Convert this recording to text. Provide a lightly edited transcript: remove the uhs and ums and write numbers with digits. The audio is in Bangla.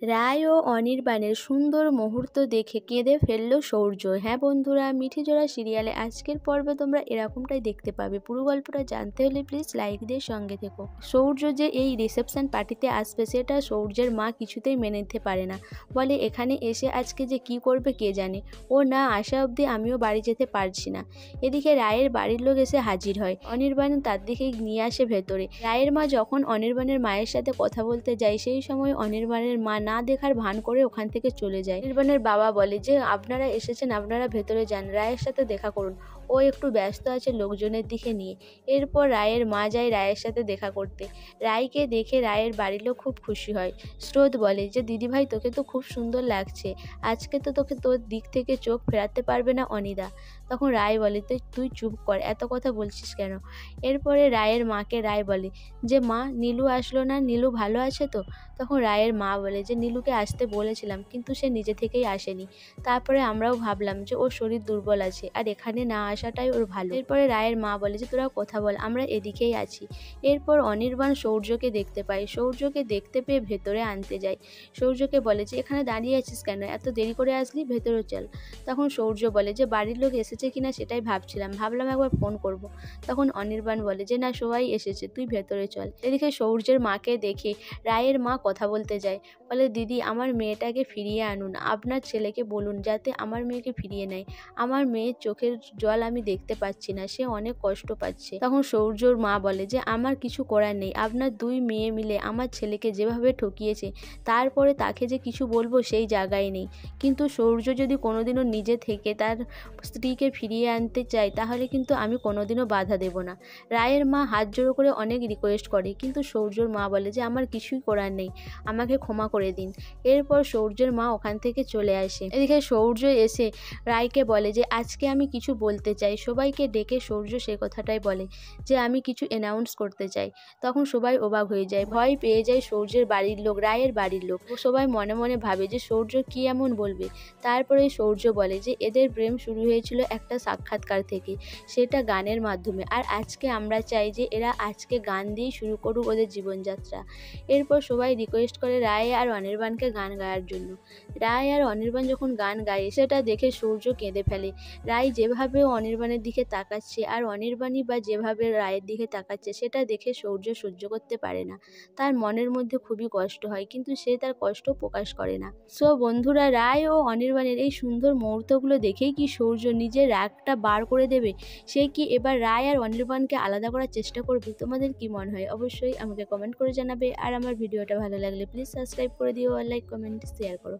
রায় ও অনির্বাণের সুন্দর মুহূর্ত দেখে কেঁদে ফেলল সৌর্য। হ্যাঁ বন্ধুরা, মিঠিজোড়া সিরিয়ালে আজকের পর্বে তোমরা এরকমটাই দেখতে পাবে। পুরো গল্পটা জানতে হলে প্লিজ লাইক দিয়ে সঙ্গে থেকো। সৌর্য যে এই রিসেপশন পার্টিতে আসবে সেটা সৌর্যের মা কিছুতেই মেনে নিতে পারে না। বলে এখানে এসে আজকে যে কি করবে কে জানে, ও না আসা অবধি আমিও বাড়ি যেতে পারছি না। এদিকে রায়ের বাড়ির লোক এসে হাজির হয়। অনির্বাণ তার দিকে নিয়ে আসে ভেতরে। রায়ের মা যখন অনির্বাণের মায়ের সাথে কথা বলতে যায় সেই সময় অনির্বাণের মা না দেখার ভান করে ওখান থেকে চলে যায়। অনির্বাণের বাবা বলে যে আপনারা এসেছেন, আপনারা ভেতরে যান, রায়ের সাথে দেখা করুন, ও একটু ব্যস্ত আছে লোকজনের দিকে নিয়ে। এরপর রায়ের মা যায় রায়ের সাথে দেখা করতে। রায়কে দেখে রায়ের বাড়ির লোক খুব খুশি হয়। স্রোত বলে যে দিদিভাই তোকে তো খুব সুন্দর লাগছে, আজকে তো তোকে তোর দিক থেকে চোখ ফেরাতে পারবে না অনিদা। তখন রায় বলে তুই চুপ কর, এত কথা বলছিস কেন। এরপরে রায়ের মাকে রায় বলে যে মা নীলু আসলো না, নীলু ভালো আছে তো। তখন রায়ের মা বলে যে নীলুকে আসতে বলেছিলাম কিন্তু সে নিজে থেকেই আসেনি। তারপরে আমরাও ভাবলাম যে ওর শরীর দুর্বল আছে আর এখানে না আসাটাই ওর ভালো। এরপরে রায়ের মা বলে যে তোরা কথা বল, আমরা এদিকেই আছি। এরপর অনির্বাণ সৌর্যকে দেখতে পায়। সৌর্যকে দেখতে পেয়ে ভেতরে আনতে যায়। সৌর্যকে বলে যে এখানে দাঁড়িয়ে আছিস কেন, এত দেরি করে আসলি, ভেতরে চল। তখন সৌর্য বলে যে বাড়ির লোক এসেছে কিনা সেটাই ভাবলাম একবার ফোন করব। তখন অনির্বাণ বলে যে না সবাই এসেছে, তুই ভেতরে চল। এদিকে সৌর্যের মাকে দেখে রায়ের মা কথা বলতে যায়। বলে দিদি আমার মেয়েটাকে ফিরিয়ে আনুন, আপনার ছেলেকে বলুন যাতে আমার মেয়েকে ফিরিয়ে নেয়। আমার মেয়ের চোখের জল আমি দেখতে পাচ্ছি না, সে অনেক কষ্ট পাচ্ছে। তখন সৌর্যর মা বলে যে আমার কিছু করার নেই, আপনার দুই মেয়ে মিলে আমার ছেলেকে যেভাবে ঠকিয়েছে তারপরে তাকে যে কিছু বলবো সেই জায়গায় নেই। কিন্তু সৌর্য যদি কোনোদিনও নিজে থেকে তার স্ত্রীকে ফিরিয়ে আনতে চায় তাহলে কিন্তু আমি কোনোদিনও বাধা দেব না। রায়ের মা হাত জোড়ো করে অনেক রিকোয়েস্ট করে কিন্তু সৌর্যর মা বলে যে আমার কিছুই করার নেই, আমাকে ক্ষমা করে দিন। এরপর সৌর্যের মা ওখান থেকে চলে আসে। এদিকে সৌর্য এসে রায়কে বলে যে আজকে আমি কিছু বলতে চাই। সবাইকে ডেকে সৌর্য সে কথাটাই বলে যে আমি কিছু অ্যানাউন্স করতে চাই। তখন সবাই অবাক হয়ে যায়, ভয় পেয়ে যায় সৌর্যের বাড়ির লোক, রায়ের বাড়ির লোক। সবাই মনে মনে ভাবে যে সৌর্য কি এমন বলবে। তারপরে সৌর্য বলে যে এদের প্রেম শুরু হয়েছিল একটা সাক্ষাৎকার থেকে, সেটা গানের মাধ্যমে, আর আজকে আমরা চাই যে এরা আজকে গান দিয়েই শুরু করুক ওদের জীবনযাত্রা। এরপর সবাই রিকোয়েস্ট করে রায় আর অনির্বাণকে গান গাওয়ার জন্য। রায় আর অনির্বাণ যখন গান গায় সেটা দেখে সূর্য কেঁদে ফেলে। রায় যেভাবে অনির্বাণের দিকে তাকাচ্ছে আর অনির্বাণই বা যেভাবে রায়ের দিকে তাকাচ্ছে সেটা দেখে সূর্য সহ্য করতে পারে না। তার মনের মধ্যে খুবই কষ্ট হয় কিন্তু সে তার কষ্ট প্রকাশ করে না। সো বন্ধুরা, রায় ও অনির্বাণের এই সুন্দর মুহূর্তগুলো দেখেই কি সূর্য নিজের রাগটা বার করে দেবে? সে কি এবার রায় আর অনির্বাণকে আলাদা করার চেষ্টা করবে? তোমাদের কি মনে হয় অবশ্যই আমাকে কমেন্ট করে জানাবে। আর আমার ভিডিওটা ভালো লাগলে প্লিজ সাবস্ক্রাইব করে দিও আর লাইক কমেন্ট শেয়ার করো।